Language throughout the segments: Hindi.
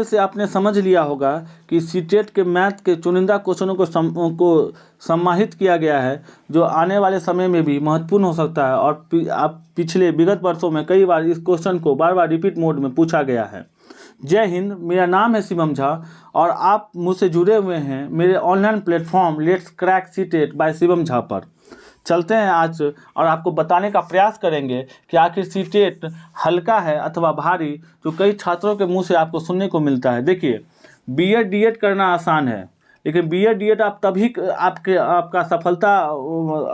से आपने समझ लिया होगा कि सीटेट के मैथ के चुनिंदा क्वेश्चनों को समाहित किया गया है, जो आने वाले समय में भी महत्वपूर्ण हो सकता है। और आप पिछले विगत वर्षों में कई बार इस क्वेश्चन को बार बार रिपीट मोड में पूछा गया है। जय हिंद, मेरा नाम है शिवम झा और आप मुझसे जुड़े हुए हैं मेरे online platform let's crack CTET by Shivam Jha पर। चलते हैं आज और आपको बताने का प्रयास करेंगे कि आखिर सीटेट हल्का है अथवा भारी, जो कई छात्रों के मुंह से आपको सुनने को मिलता है। देखिए, बीएड डीएड करना आसान है, लेकिन बीएड डीएड आप तभी आपका सफलता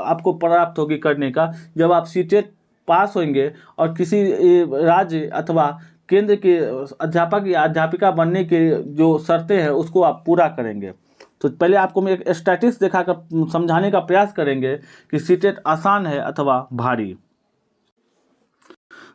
आपको प्राप्त होगी करने का जब आप सीटेट पास होंगे और किसी राज्य अथवा केंद्र के अध्यापक या अध्यापिका बनने के जो शर्तें हैं उसको आप पूरा करेंगे। तो पहले आपको मैं एक स्टैटिस्टिक्स दिखाकर समझाने का प्रयास करेंगे कि सीटेट आसान है अथवा भारी।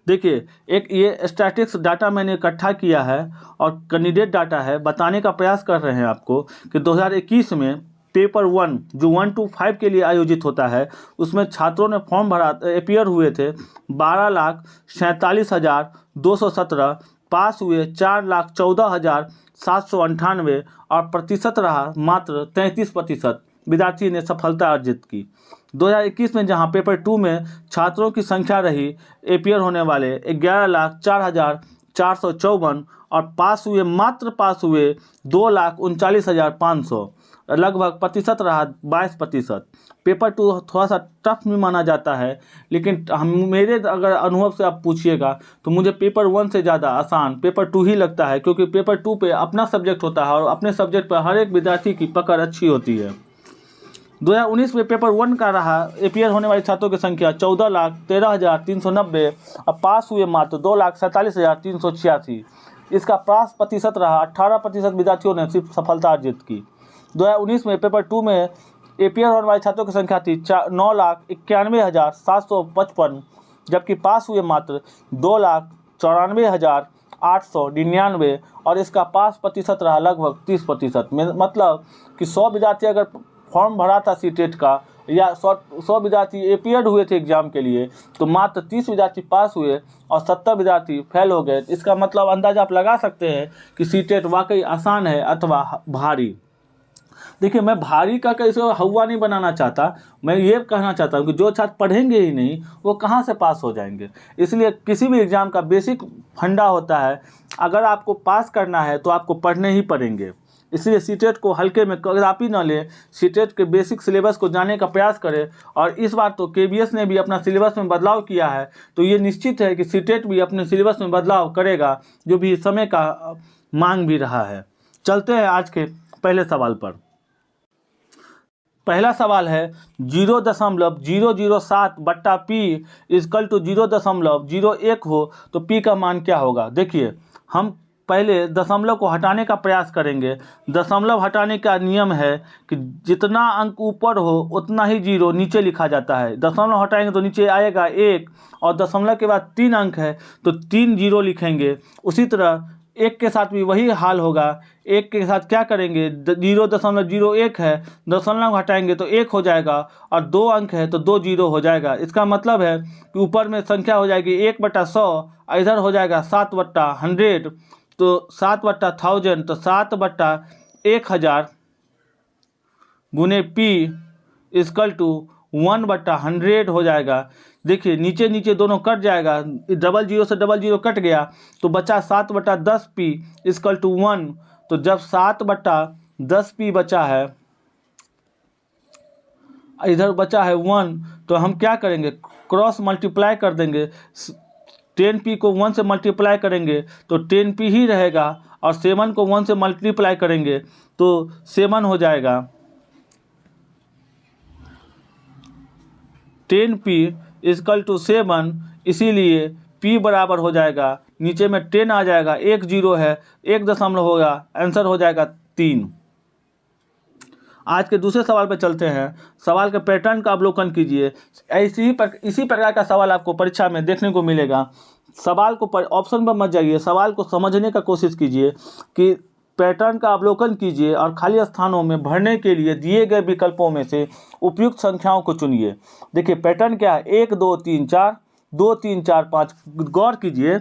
देखिए, एक ये स्टैटिस्टिक्स डाटा मैंने इकट्ठा किया है और कैंडिडेट डाटा है। बताने का प्रयास कर रहे हैं आपको कि 2021 में पेपर 1 जो 1 to 5 के लिए आयोजित होता है, उसमें छात्रों ने फॉर्म भरा, अपियर हुए थे 12,47,217, पास हुए 4,14,798 और प्रतिशत रहा मात्र 33%। विद्यार्थी ने सफलता अर्जित की। 2021 में जहां पेपर 2 में छात्रों की संख्या रही अपियर होने वाले 11,04,454 और पास हुए 2,39,500, लगभग प्रतिशत रहा 22%। पेपर 2 थोड़ा सा टफ भी माना जाता है, लेकिन मेरे अगर अनुभव से आप पूछिएगा तो मुझे पेपर 1 से ज़्यादा आसान पेपर 2 ही लगता है, क्योंकि पेपर 2 पे अपना सब्जेक्ट होता है और अपने सब्जेक्ट पर हर एक विद्यार्थी की पकड़ अच्छी होती है। 2019 में पेपर 1 का रहा अपियर होने वाले छात्रों की संख्या 14,13,390 और पास हुए मात्र 2,47,386। इसका पास प्रतिशत रहा 18%। विद्यार्थियों ने सिर्फ सफलता अर्जित की। 2019 में पेपर 2 में अपियर होने वाले छात्रों की संख्या थी 9,91,755, जबकि पास हुए मात्र 2,94,899 और इसका पास प्रतिशत रहा लगभग 30%। मतलब कि 100 विद्यार्थी अगर फॉर्म भरा था सीटेट का या 100 विद्यार्थी अपियर्ड हुए थे एग्जाम के लिए, तो मात्र 30 विद्यार्थी पास हुए और 70 विद्यार्थी फेल हो गए। इसका मतलब अंदाजा आप लगा सकते हैं कि सीटेट वाकई आसान है अथवा भारी। देखिए, मैं भारी का कैसे हवा नहीं बनाना चाहता, मैं ये कहना चाहता हूँ कि जो छात्र पढ़ेंगे ही नहीं वो कहाँ से पास हो जाएंगे। इसलिए किसी भी एग्ज़ाम का बेसिक फंडा होता है, अगर आपको पास करना है तो आपको पढ़ने ही पड़ेंगे। इसलिए सीटेट को हल्के में कदापि न लें, सीटेट के बेसिक सिलेबस को जानने का प्रयास करें। और इस बार तो केबीएस ने भी अपना सिलेबस में बदलाव किया है, तो ये निश्चित है कि सीटेट भी अपने सिलेबस में बदलाव करेगा, जो भी समय का मांग भी रहा है। चलते हैं आज के पहले सवाल पर। पहला सवाल है 0.007 बट्टा पी इजकल टू 0.01 हो तो पी का मान क्या होगा। देखिए, हम पहले दशमलव को हटाने का प्रयास करेंगे। दशमलव हटाने का नियम है कि जितना अंक ऊपर हो उतना ही जीरो नीचे लिखा जाता है। दशमलव हटाएंगे तो नीचे आएगा 1 और दशमलव के बाद 3 अंक है तो 3 जीरो लिखेंगे। उसी तरह 1 के साथ भी वही हाल होगा। 1 के साथ क्या करेंगे, 0.01 है, दशमलव हटाएंगे तो 1 हो जाएगा और 2 अंक है तो 2 जीरो हो जाएगा। इसका मतलब है कि ऊपर में संख्या हो जाएगी 1/100, इधर हो जाएगा 7/100, तो 7/1000 तो 7/1000 गुने पी इजकल टू 1/100 हो जाएगा। देखिए, नीचे नीचे दोनों कट जाएगा, डबल जीरो से डबल जीरो कट गया तो बचा 7/10 पी इजकल टू 1। तो जब 7/10 पी बचा है, इधर बचा है 1, तो हम क्या करेंगे, क्रॉस मल्टीप्लाई कर देंगे। 10 पी को 1 से मल्टीप्लाई करेंगे तो 10 पी ही रहेगा और 7 को 1 से मल्टीप्लाई करेंगे तो 7 हो जाएगा। 10 पी इजकल टू 7, इसीलिए P बराबर हो जाएगा, नीचे में 10 आ जाएगा, 1 जीरो है, 1 दशमलव होगा, आंसर हो जाएगा 3। आज के दूसरे सवाल पर चलते हैं। सवाल के पैटर्न का अवलोकन कीजिए। इसी प्रकार का सवाल आपको परीक्षा में देखने को मिलेगा। सवाल को ऑप्शन पर मत जाइए, सवाल को समझने का कोशिश कीजिए कि पैटर्न का अवलोकन कीजिए और खाली स्थानों में भरने के लिए दिए गए विकल्पों में से उपयुक्त संख्याओं को चुनिए। देखिए, पैटर्न क्या है, 1 2 3 4, 2 3 4 5। गौर कीजिए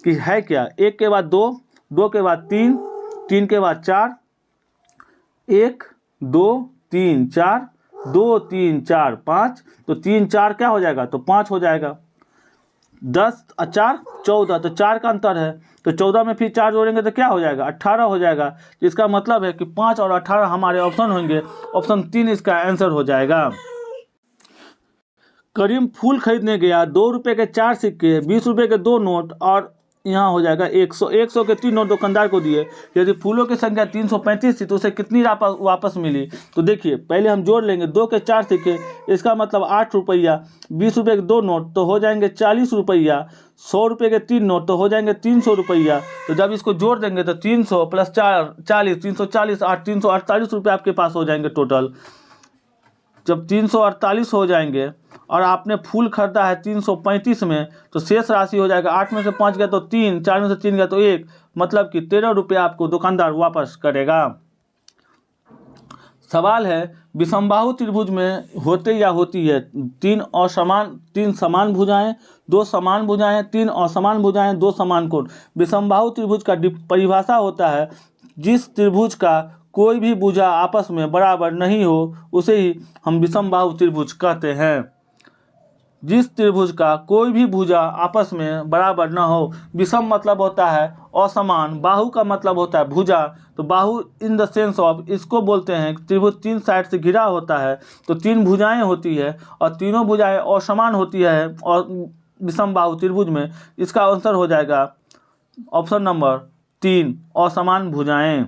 कि है क्या, 1 के बाद 2, 2 के बाद 3, 3 के बाद 4, 1 2 3 4, 2 3 4 5, तो 3 4 क्या हो जाएगा, तो 5 हो जाएगा। 10 और 4 14, तो 4 का अंतर है, तो 14 में फिर 4 जोड़ेंगे तो क्या हो जाएगा, 18 हो जाएगा। तो इसका मतलब है कि 5 और 18 हमारे ऑप्शन होंगे, ऑप्शन 3 इसका आंसर हो जाएगा। करीम फूल खरीदने गया, 2 रुपये के 4 सिक्के, 20 रुपये के 2 नोट और यहाँ हो जाएगा 100, 100 के 3 नोट दुकानदार को दिए। यदि फूलों की संख्या 335 थी तो उसे कितनी वापस मिली। तो देखिए पहले हम जोड़ लेंगे, 2 के 4 सिक्के, इसका मतलब 8 रुपया, 20 रुपये के 2 नोट तो हो जाएंगे 40 रुपया, 100 रुपये के 3 नोट तो हो जाएंगे 300 रुपया। तो जब इसको जोड़ देंगे तो 300 प्लस 4 40, 340 8, 348 रुपये आपके पास हो जाएंगे टोटल। जब 348 हो जाएंगे और आपने फूल खरीदा है 335 में, तो शेष राशि हो जाएगा 8 में से 5 गया तो 3, 4 में से 3 गया तो 1, मतलब कि 13 रुपये आपको दुकानदार वापस करेगा। सवाल है, विषमबाहु त्रिभुज में होते या होती है 3 समान भुजाएं, 2 समान भुजाएं, 3 असमान भुजाएं, 2 समान कोण। विषमबाहु त्रिभुज का परिभाषा होता है जिस त्रिभुज का कोई भी भुजा आपस में बराबर नहीं हो उसे ही हम विषमबाहु त्रिभुज कहते हैं। जिस त्रिभुज का कोई भी भुजा आपस में बराबर न हो, विषम मतलब होता है असमान, बाहु का मतलब होता है भुजा, तो बाहु इन द सेंस ऑफ इसको बोलते हैं त्रिभुज 3 साइड से घिरा होता है, तो 3 भुजाएं होती है और तीनों भुजाएं असमान होती है और विषमबाहु त्रिभुज में। इसका आंसर हो जाएगा ऑप्शन नंबर 3, असमान भुजाएं।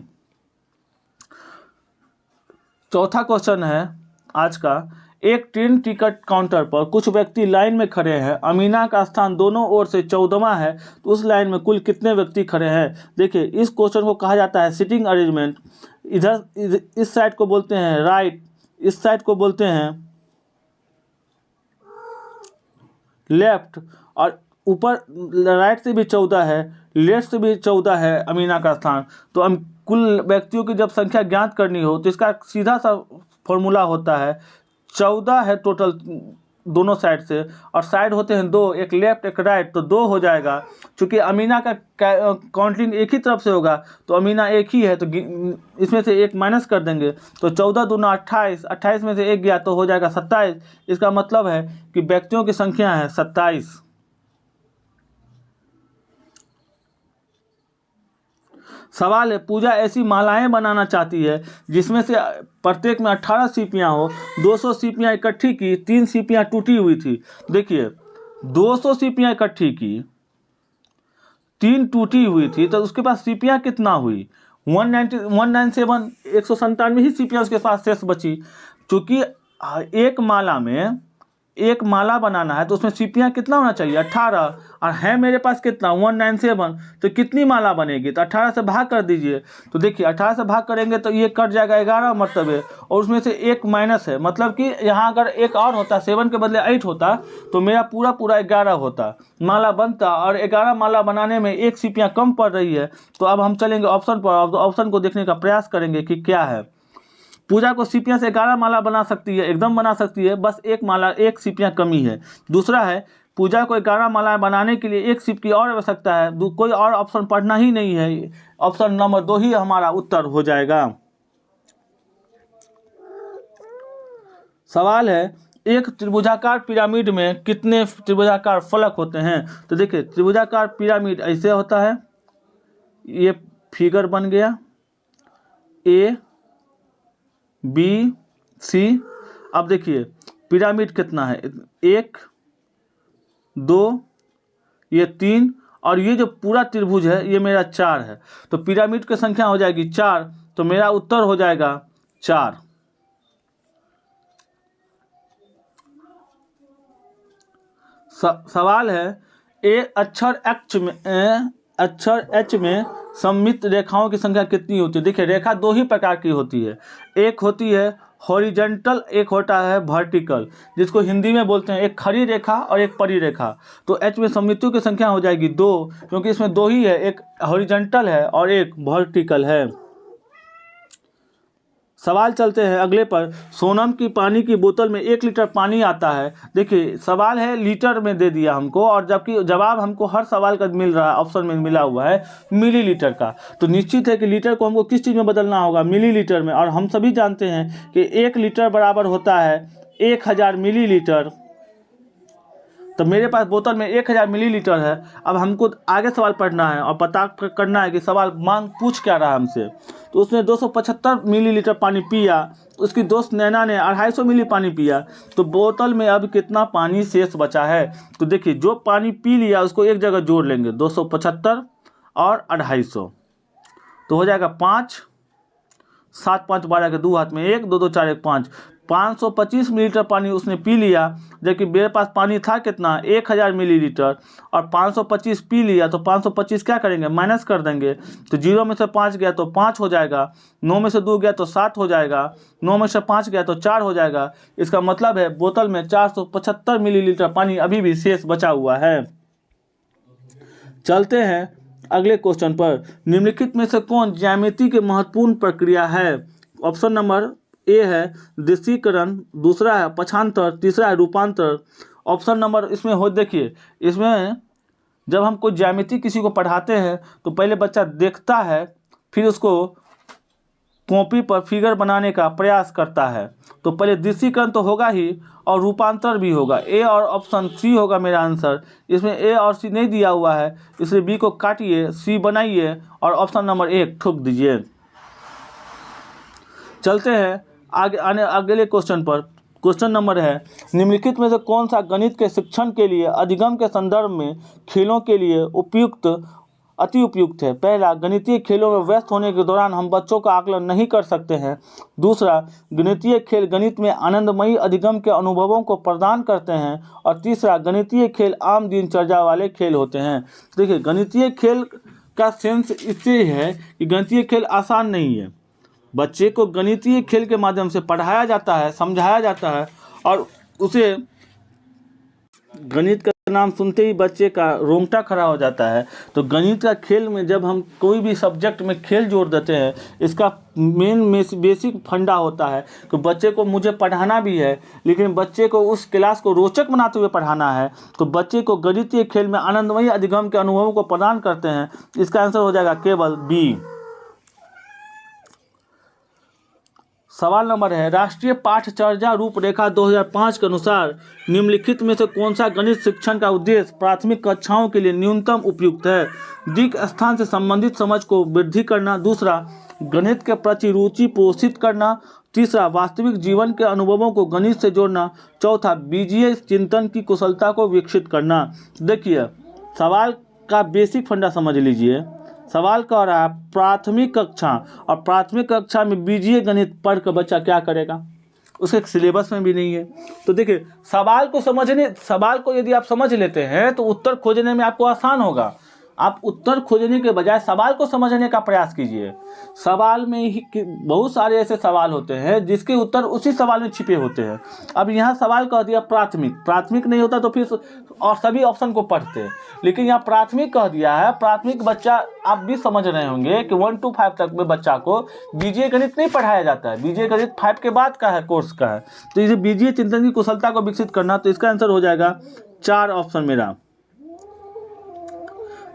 चौथा क्वेश्चन है आज का, एक ट्रेन टिकट काउंटर पर कुछ व्यक्ति लाइन में खड़े हैं। अमीना का स्थान दोनों ओर से 14वां है, तो उस लाइन में कुल कितने व्यक्ति खड़े हैं। देखिए इस क्वेश्चन को कहा जाता है सिटिंग अरेंजमेंट। इधर इस साइड को बोलते हैं राइट, इस साइड को बोलते हैं लेफ्ट, और ऊपर राइट से भी 14 है, लेफ्ट से भी 14 है अमीना का स्थान। तो हम कुल व्यक्तियों की जब संख्या ज्ञात करनी हो तो इसका सीधा सा फॉर्मूला होता है, 14 है टोटल दोनों साइड से, और साइड होते हैं 2, एक लेफ्ट एक राइट, तो 2 हो जाएगा। चूँकि अमीना का काउंटिंग एक ही तरफ से होगा तो अमीना एक ही है, तो इसमें से एक माइनस कर देंगे, तो 14 दूना 28, 28 में से एक गया तो हो जाएगा 27। इसका मतलब है कि व्यक्तियों की संख्या है 27। सवाल है, पूजा ऐसी मालाएं बनाना चाहती है जिसमें से प्रत्येक में 18 सीपियां हो। 200 सीपियां इकट्ठी की, 3 सीपियां टूटी हुई थी। देखिए 200 सीपियां इकट्ठी की, 3 टूटी हुई थी, तो उसके पास सीपियां कितना हुई, 197, 197 ही सीपियां उसके पास शेष बची। चूँकि एक माला बनाना है तो उसमें सीपियां कितना होना चाहिए, 18, और है मेरे पास कितना 197, तो कितनी माला बनेगी, तो 18 से भाग कर दीजिए। तो देखिए 18 से भाग करेंगे तो ये कट जाएगा 11 मरतबे, और उसमें से एक माइनस है, मतलब कि यहाँ अगर एक और होता 7 के बदले 8 होता तो मेरा पूरा 11 होता माला बनता, और 11 माला बनाने में एक सीपियाँ कम पड़ रही है। तो अब हम चलेंगे ऑप्शन पर, ऑप्शन को देखने का प्रयास करेंगे कि क्या है। पूजा को सीपियां से 11 माला बना सकती है, एकदम बना सकती है, बस एक सीपियां कमी है। दूसरा है, पूजा को 11 माला बनाने के लिए एक सीप की और आवश्यकता है, कोई और ऑप्शन पढ़ना ही नहीं है, ऑप्शन नंबर 2 ही हमारा उत्तर हो जाएगा। सवाल है, एक त्रिभुजाकार पिरामिड में कितने त्रिभुजाकार फलक होते हैं। तो देखिए त्रिभुजाकार पिरामिड ऐसे होता है, ये फिगर बन गया A B C। अब देखिए पिरामिड कितना है, 1 2 ये 3, और ये जो पूरा त्रिभुज है ये मेरा 4 है, तो पिरामिड की संख्या हो जाएगी 4, तो मेरा उत्तर हो जाएगा 4। सवाल है, अक्षर H में सममित रेखाओं की संख्या कितनी होती है। देखिए रेखा 2 ही प्रकार की होती है, एक होती है हॉरिजॉन्टल, एक होता है वर्टिकल, जिसको हिंदी में बोलते हैं एक खड़ी रेखा और एक परी रेखा। तो H में सममितियों की संख्या हो जाएगी 2, क्योंकि इसमें 2 ही है, एक हॉरिजॉन्टल है और एक वर्टिकल है। सवाल चलते हैं अगले पर। सोनम की पानी की बोतल में 1 लीटर पानी आता है। देखिए सवाल है लीटर में दे दिया हमको, और जबकि जवाब हमको हर सवाल का मिल रहा है, ऑप्शन में मिला हुआ है मिलीलीटर का। तो निश्चित है कि लीटर को हमको किस चीज़ में बदलना होगा, मिलीलीटर में। और हम सभी जानते हैं कि 1 लीटर बराबर होता है 1000 मिलीलीटर। तो मेरे पास बोतल में 1000 मिलीलीटर है। अब हमको आगे सवाल पढ़ना है और पता करना है कि सवाल मांग पूछ क्या रहा हमसे। तो उसने 275 मिलीलीटर पानी पिया, उसकी दोस्त नैना ने 250 मिली पानी पिया। तो बोतल में अब कितना पानी शेष बचा है? तो देखिए जो पानी पी लिया उसको एक जगह जोड़ लेंगे, 275 और 250, तो हो जाएगा 5, 7 5 12 के 2 हाथ में 1, 2 2 4 1 5, 525 मिलीलीटर पानी उसने पी लिया। जबकि मेरे पास पानी था कितना, 1000 मिलीलीटर, और 525 पी लिया। तो 525 क्या करेंगे, माइनस कर देंगे। तो 0 में से 5 गया तो 5 हो जाएगा, 9 में से 2 गया तो 7 हो जाएगा, 9 में से 5 गया तो 4 हो जाएगा। इसका मतलब है बोतल में 475 मिलीलीटर पानी अभी भी शेष बचा हुआ है। चलते हैं अगले क्वेश्चन पर। निम्नलिखित में से कौन ज्यामिति की महत्वपूर्ण प्रक्रिया है? ऑप्शन नंबर ए है दृश्यीकरण, दूसरा है पक्षांतर, तीसरा है रूपांतर। ऑप्शन नंबर इसमें हो, देखिए इसमें जब हम कोई ज्यामिति किसी को पढ़ाते हैं तो पहले बच्चा देखता है, फिर उसको कॉपी पर फिगर बनाने का प्रयास करता है। तो पहले दृश्यीकरण तो होगा ही और रूपांतर भी होगा। ए और ऑप्शन सी होगा मेरा आंसर। इसमें ए और सी नहीं दिया हुआ है, इसलिए बी को काटिए, सी बनाइए और ऑप्शन नंबर 1 ठोक दीजिए। चलते हैं अगले क्वेश्चन पर। क्वेश्चन नंबर है, निम्नलिखित में से कौन सा गणित के शिक्षण के लिए अधिगम के संदर्भ में खेलों के लिए अति उपयुक्त है? पहला, गणितीय खेलों में व्यस्त होने के दौरान हम बच्चों का आकलन नहीं कर सकते हैं। दूसरा, गणितीय खेल गणित में आनंदमयी अधिगम के अनुभवों को प्रदान करते हैं। और तीसरा, गणितीय खेल आम दिनचर्या वाले खेल होते हैं। देखिए गणितीय खेल का सेंस इससे है कि गणितीय खेल आसान नहीं है। बच्चे को गणितीय खेल के माध्यम से पढ़ाया जाता है, समझाया जाता है, और उसे गणित का नाम सुनते ही बच्चे का रोंगटा खड़ा हो जाता है। तो गणित का खेल में जब हम कोई भी सब्जेक्ट में खेल जोड़ देते हैं, इसका बेसिक फंडा होता है कि बच्चे को मुझे पढ़ाना भी है, लेकिन बच्चे को उस क्लास को रोचक बनाते हुए पढ़ाना है। तो बच्चे को गणितीय खेल में आनंदमयी अधिगम के अनुभवों को प्रदान करते हैं। इसका आंसर हो जाएगा केवल बी। सवाल नंबर है, राष्ट्रीय पाठचर्या रूपरेखा 2005 के अनुसार निम्नलिखित में से कौन सा गणित शिक्षण का उद्देश्य प्राथमिक कक्षाओं के लिए न्यूनतम उपयुक्त है? दिक् स्थान से संबंधित समझ को वृद्धि करना, दूसरा गणित के प्रति रुचि पोषित करना, तीसरा वास्तविक जीवन के अनुभवों को गणित से जोड़ना, चौथा बीजीय चिंतन की कुशलता को विकसित करना। देखिए सवाल का बेसिक फंडा समझ लीजिए। सवाल कह रहा है प्राथमिक कक्षा, और प्राथमिक कक्षा में बीजीय गणित पढ़ कर बच्चा क्या करेगा, उसके सिलेबस में भी नहीं है। तो देखिए सवाल को यदि आप समझ लेते हैं तो उत्तर खोजने में आपको आसान होगा। आप उत्तर खोजने के बजाय सवाल को समझने का प्रयास कीजिए। सवाल में ही बहुत सारे ऐसे सवाल होते हैं जिसके उत्तर उसी सवाल में छिपे होते हैं। अब यहाँ सवाल कह दिया प्राथमिक नहीं होता तो फिर और सभी ऑप्शन को पढ़ते हैं, लेकिन यहाँ प्राथमिक कह दिया है। प्राथमिक बच्चा आप भी समझ रहे होंगे कि 1 to 5 तक में बच्चा को बीजीय गणित नहीं पढ़ाया जाता है। बीजीय गणित 5 के बाद का है, कोर्स का है। तो इसे बीजीय चिंतन की कुशलता को विकसित करना, तो इसका आंसर हो जाएगा 4 ऑप्शन मेरा।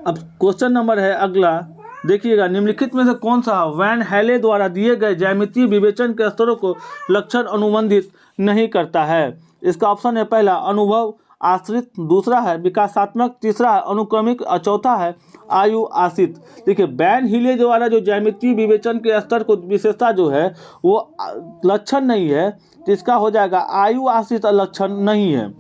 अब क्वेश्चन नंबर है अगला, देखिएगा निम्नलिखित में से कौन सा वैन हेले द्वारा दिए गए ज्यामितीय विवेचन के स्तरों को लक्षण अनुबंधित नहीं करता है? इसका ऑप्शन है पहला अनुभव आश्रित, दूसरा है विकासात्मक, तीसरा है अनुक्रमिक और चौथा है आयु आश्रित। देखिए वैन हीले द्वारा जो ज्यामितीय विवेचन के स्तर को विशेषता जो है वो लक्षण नहीं है, तो इसका हो जाएगा आयु आश्रित लक्षण नहीं है।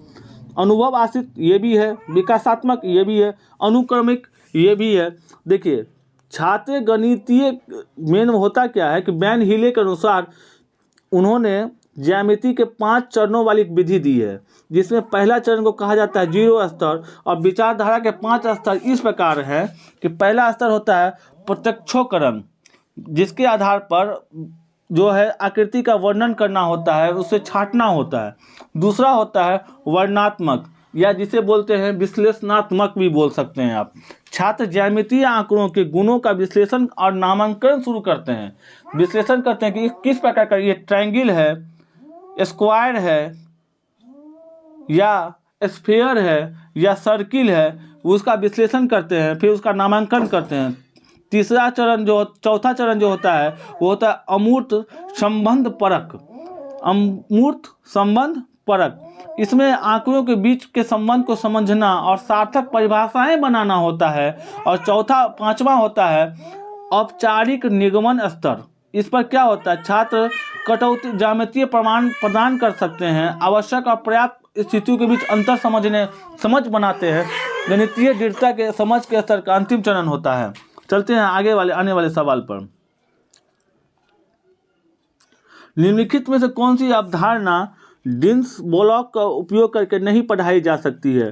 अनुभव आश्रित ये भी है, विकासात्मक ये भी है, अनुक्रमिक ये भी है। देखिए छात्र गणितीय मेन होता क्या है कि वैन हीले के अनुसार उन्होंने ज्यामिति के 5 चरणों वाली एक विधि दी है, जिसमें पहला चरण को कहा जाता है 0 स्तर, और विचारधारा के 5 स्तर इस प्रकार है कि पहला स्तर होता है प्रत्यक्षोकरण, जिसके आधार पर जो है आकृति का वर्णन करना होता है, उसे छांटना होता है। दूसरा होता है वर्णनात्मक, या जिसे बोलते हैं विश्लेषणात्मक भी बोल सकते हैं आप। छात्र ज्यामितीय आंकड़ों के गुणों का विश्लेषण और नामांकन शुरू करते हैं। विश्लेषण करते हैं कि किस प्रकार का ये ट्रायंगल है, स्क्वायर है या स्फीयर है या सर्किल है, उसका विश्लेषण करते हैं, फिर उसका नामांकन करते हैं। चौथा चरण जो होता है वो होता है अमूर्त संबंध परक। अमूर्त संबंध परक, इसमें आंकड़ों के बीच के संबंध को समझना और सार्थक परिभाषाएं बनाना होता है। और पांचवा होता है औपचारिक निगमन स्तर। इस पर क्या होता है, छात्र कटौती ज्यामितीय प्रमाण प्रदान कर सकते हैं, आवश्यक और पर्याप्त स्थितियों के बीच अंतर समझ बनाते हैं। गणितीय दृढ़ता के समझ के स्तर का अंतिम चरण होता है। चलते हैं आने वाले सवाल पर। निम्नलिखित में से कौन सी अवधारणा डिन्स ब्लॉक का उपयोग करके नहीं पढ़ाई जा सकती है?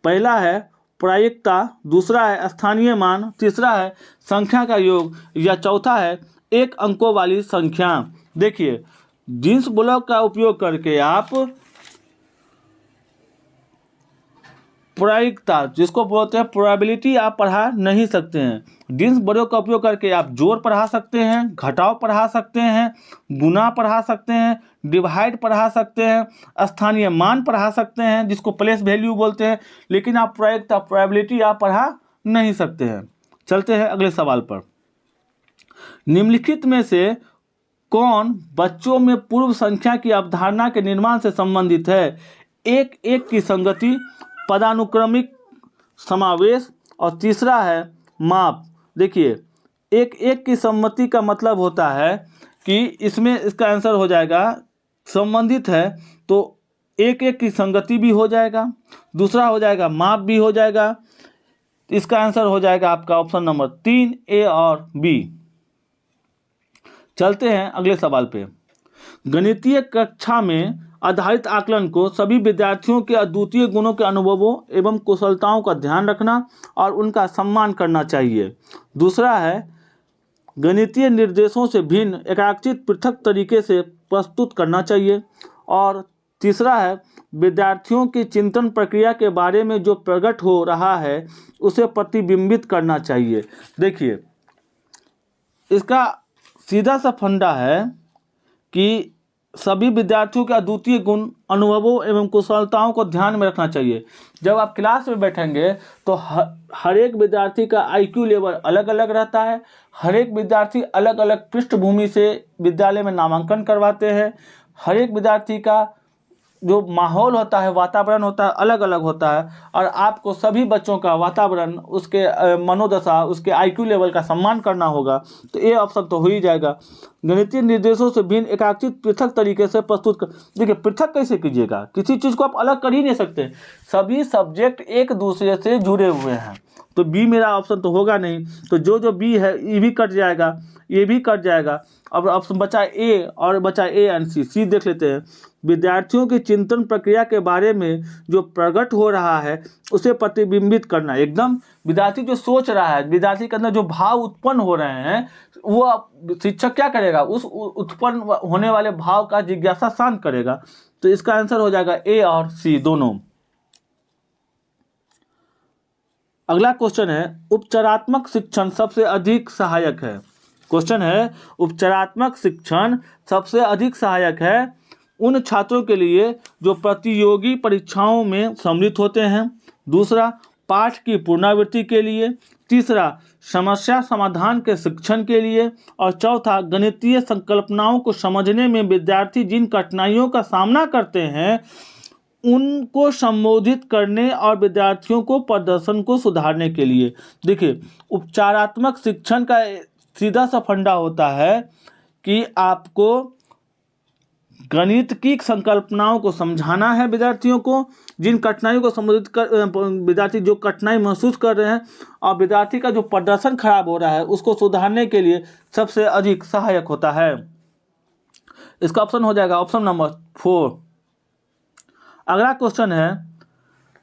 पहला है प्रायिकता, दूसरा है स्थानीय मान, तीसरा है संख्या का योग, या चौथा है एक अंकों वाली संख्या। देखिए, डिन्स ब्लॉक का उपयोग करके आप प्रायिकता, जिसको बोलते हैं प्रोबेबिलिटी, आप पढ़ा नहीं सकते हैं। डिन्स ब्लॉक का उपयोग करके आप जोड़ पढ़ा सकते हैं, घटाव पढ़ा सकते हैं, गुना पढ़ा सकते हैं, डिवाइड पढ़ा सकते हैं, स्थानीय मान पढ़ा सकते हैं जिसको प्लेस वैल्यू बोलते हैं, लेकिन आप प्रायिकता प्रोबेबिलिटी आप पढ़ा नहीं सकते हैं। चलते हैं अगले सवाल पर। निम्नलिखित में से कौन बच्चों में पूर्व संख्या की अवधारणा के निर्माण से संबंधित है? एक एक की संगति, पदानुक्रमिक समावेश, और तीसरा है माप। देखिए, एक एक की सम्मति का मतलब होता है कि इसमें इसका आंसर हो जाएगा, संबंधित है तो एक एक की संगति भी हो जाएगा, दूसरा हो जाएगा माप भी हो जाएगा। इसका आंसर हो जाएगा आपका ऑप्शन नंबर 3, ए और बी। चलते हैं अगले सवाल पे। गणितीय कक्षा में आधारित आकलन को सभी विद्यार्थियों के अद्वितीय गुणों के अनुभवों एवं कुशलताओं का ध्यान रखना और उनका सम्मान करना चाहिए। दूसरा है गणितीय निर्देशों से भिन्न एकांकित पृथक तरीके से प्रस्तुत करना चाहिए। और तीसरा है विद्यार्थियों की चिंतन प्रक्रिया के बारे में जो प्रकट हो रहा है उसे प्रतिबिंबित करना चाहिए। देखिए, इसका सीधा सा फंडा है कि सभी विद्यार्थियों के अद्वितीय गुण, अनुभवों एवं कुशलताओं को ध्यान में रखना चाहिए। जब आप क्लास में बैठेंगे तो हर एक विद्यार्थी का आईक्यू लेवल अलग अलग रहता है। हर एक विद्यार्थी अलग अलग पृष्ठभूमि से विद्यालय में नामांकन करवाते हैं। हर एक विद्यार्थी का जो माहौल होता है, वातावरण होता है, अलग अलग होता है। और आपको सभी बच्चों का वातावरण, उसके मनोदशा, उसके आईक्यू लेवल का सम्मान करना होगा। तो ये ऑप्शन तो हो ही जाएगा। गणितीय निर्देशों से भिन्न एकांकित पृथक तरीके से प्रस्तुत कर। देखिए, पृथक कैसे कीजिएगा? किसी चीज़ को आप अलग कर ही नहीं सकते। सभी सब्जेक्ट एक दूसरे से जुड़े हुए हैं, तो बी मेरा ऑप्शन तो होगा नहीं। तो जो बी है ये भी कट जाएगा, ये भी कट जाएगा। अब ऑप्शन बचा ए, और बचा ए एंड सी। सी देख लेते हैं। विद्यार्थियों की चिंतन प्रक्रिया के बारे में जो प्रकट हो रहा है उसे प्रतिबिंबित करना। एकदम विद्यार्थी जो सोच रहा है, विद्यार्थी के अंदर जो भाव उत्पन्न हो रहे हैं, वो शिक्षक क्या करेगा? उस उत्पन्न होने वाले भाव का जिज्ञासा शांत करेगा। तो इसका आंसर हो जाएगा ए और सी दोनों। अगला क्वेश्चन है, उपचारात्मक शिक्षण सबसे अधिक सहायक है। क्वेश्चन है, उपचारात्मक शिक्षण सबसे अधिक सहायक है उन छात्रों के लिए जो प्रतियोगी परीक्षाओं में सम्मिलित होते हैं। दूसरा, पाठ की पुनरावृत्ति के लिए। तीसरा, समस्या समाधान के शिक्षण के लिए। और चौथा, गणितीय संकल्पनाओं को समझने में विद्यार्थी जिन कठिनाइयों का सामना करते हैं उनको संबोधित करने और विद्यार्थियों को प्रदर्शन को सुधारने के लिए। देखिए, उपचारात्मक शिक्षण का सीधा सा फंडा होता है कि आपको गणित की संकल्पनाओं को समझाना है विद्यार्थियों को, जिन कठिनाइयों को संबोधित कर विद्यार्थी जो कठिनाई महसूस कर रहे हैं, और विद्यार्थी का जो प्रदर्शन खराब हो रहा है उसको सुधारने के लिए सबसे अधिक सहायक होता है। इसका ऑप्शन हो जाएगा ऑप्शन नंबर 4। अगला क्वेश्चन है,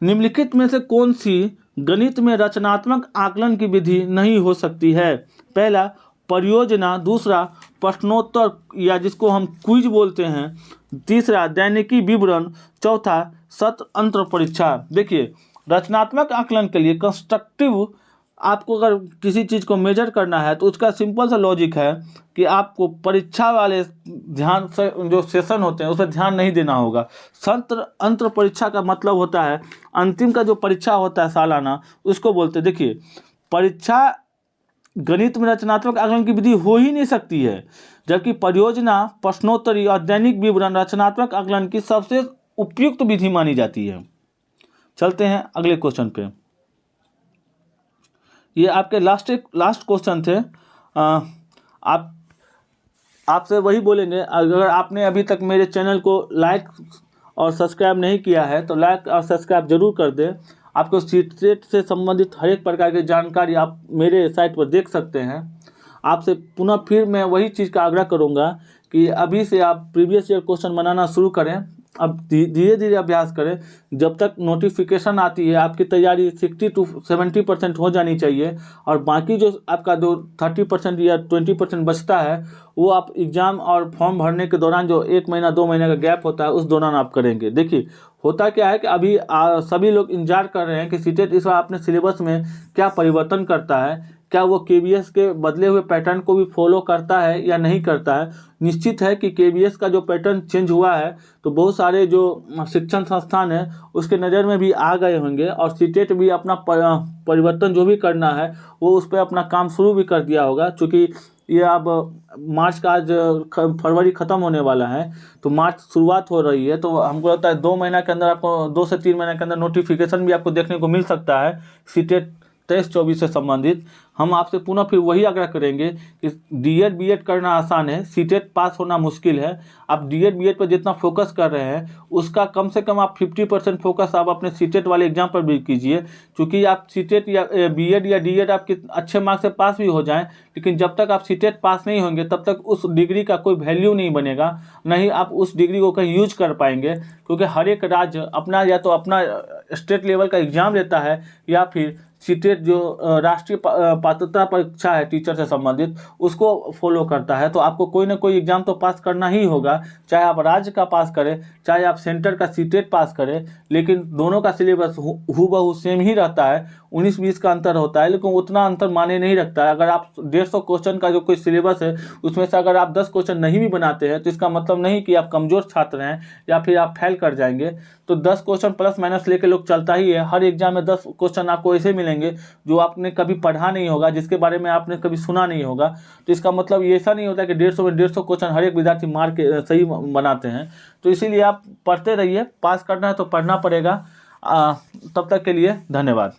निम्नलिखित में से कौन सी गणित में रचनात्मक आकलन की विधि नहीं हो सकती है? पहला, परियोजना। दूसरा, प्रश्नोत्तर या जिसको हम क्विज बोलते हैं। तीसरा दैनिकी विवरण, चौथा सत्र अंतर परीक्षा। देखिए रचनात्मक आकलन के लिए कंस्ट्रक्टिव, आपको अगर किसी चीज़ को मेजर करना है तो उसका सिंपल सा लॉजिक है कि आपको परीक्षा वाले ध्यान से जो सेशन होते हैं उस पर ध्यान नहीं देना होगा। सत्र अंतर परीक्षा का मतलब होता है अंतिम का जो परीक्षा होता है सालाना, उसको बोलते हैं। देखिए परीक्षा गणित में रचनात्मक आकलन की विधि हो ही नहीं सकती है, जबकि परियोजना, प्रश्नोत्तरी और दैनिक विवरण रचनात्मक आकलन की सबसे उपयुक्त विधि मानी जाती है। चलते हैं अगले क्वेश्चन पे। ये आपके लास्ट क्वेश्चन थे। आपसे वही बोलेंगे, अगर आपने अभी तक मेरे चैनल को लाइक और सब्सक्राइब नहीं किया है तो लाइक और सब्सक्राइब जरूर कर दें। आपको सीटेट से संबंधित हर एक प्रकार की जानकारी आप मेरे साइट पर देख सकते हैं। आपसे पुनः फिर मैं वही चीज़ का आग्रह करूंगा कि अभी से आप प्रीवियस ईयर क्वेश्चन बनाना शुरू करें। अब धीरे धीरे अभ्यास करें, जब तक नोटिफिकेशन आती है आपकी तैयारी 60 to 70% हो जानी चाहिए, और बाकी जो आपका जो 30% या 20% बचता है वो आप एग्ज़ाम और फॉर्म भरने के दौरान जो 1 महीना 2 महीने का गैप होता है उस दौरान आप करेंगे। देखिए होता क्या है कि अभी सभी लोग इंतजार कर रहे हैं कि सीटेट इस बार अपने सिलेबस में क्या परिवर्तन करता है, क्या वो केवीएस के बदले हुए पैटर्न को भी फॉलो करता है या नहीं करता है। निश्चित है कि केवीएस का जो पैटर्न चेंज हुआ है तो बहुत सारे जो शिक्षण संस्थान हैं उसके नज़र में भी आ गए होंगे, और सीटेट भी अपना परिवर्तन जो भी करना है वो उस पर अपना काम शुरू भी कर दिया होगा। चूँकि ये अब मार्च का आज फरवरी ख़त्म होने वाला है तो मार्च शुरुआत हो रही है, तो हमको लगता है 2 महीना के अंदर आपको 2 से 3 महीने के अंदर नोटिफिकेशन भी आपको देखने को मिल सकता है सीटेट 23-24 से संबंधित। हम आपसे पुनः फिर वही आग्रह करेंगे कि डीएड बीएड करना आसान है, सीटेट पास होना मुश्किल है। आप डीएड बीएड पर जितना फोकस कर रहे हैं उसका कम से कम आप 50% फोकस आप अपने सीटेट वाले एग्जाम पर भी कीजिए। क्योंकि आप सीटेट या बीएड या डीएड आपके अच्छे मार्क्स से पास भी हो जाएं, लेकिन जब तक आप सीटेट पास नहीं होंगे तब तक उस डिग्री का कोई वैल्यू नहीं बनेगा, नहीं आप उस डिग्री को कहीं यूज कर पाएंगे। क्योंकि हर एक राज्य अपना या तो अपना स्टेट लेवल का एग्ज़ाम लेता है या फिर सीटेट जो राष्ट्रीय पात्रता परीक्षा है टीचर से संबंधित उसको फॉलो करता है। तो आपको कोई ना कोई एग्ज़ाम तो पास करना ही होगा, चाहे आप राज्य का पास करें चाहे आप सेंटर का सीटेट पास करें, लेकिन दोनों का सिलेबस हूबहू सेम ही रहता है। 19-20 का अंतर होता है, लेकिन उतना अंतर माने नहीं रखता है। अगर आप 150 क्वेश्चन का जो कोई सिलेबस है उसमें से अगर आप 10 क्वेश्चन नहीं भी बनाते हैं तो इसका मतलब नहीं कि आप कमज़ोर छात्र हैं या फिर आप फेल कर जाएंगे। तो 10 क्वेश्चन प्लस माइनस लेके लोग चलता ही है। हर एग्जाम में 10 क्वेश्चन आपको ऐसे मिलेंगे जो आपने कभी पढ़ा नहीं होगा, जिसके बारे में आपने कभी सुना नहीं होगा। तो इसका मतलब ये ऐसा नहीं होता कि 150 में 150 क्वेश्चन हर एक विद्यार्थी मार के सही बनाते हैं। तो इसीलिए आप पढ़ते रहिए, पास करना है तो पढ़ना पड़ेगा। तब तक के लिए धन्यवाद।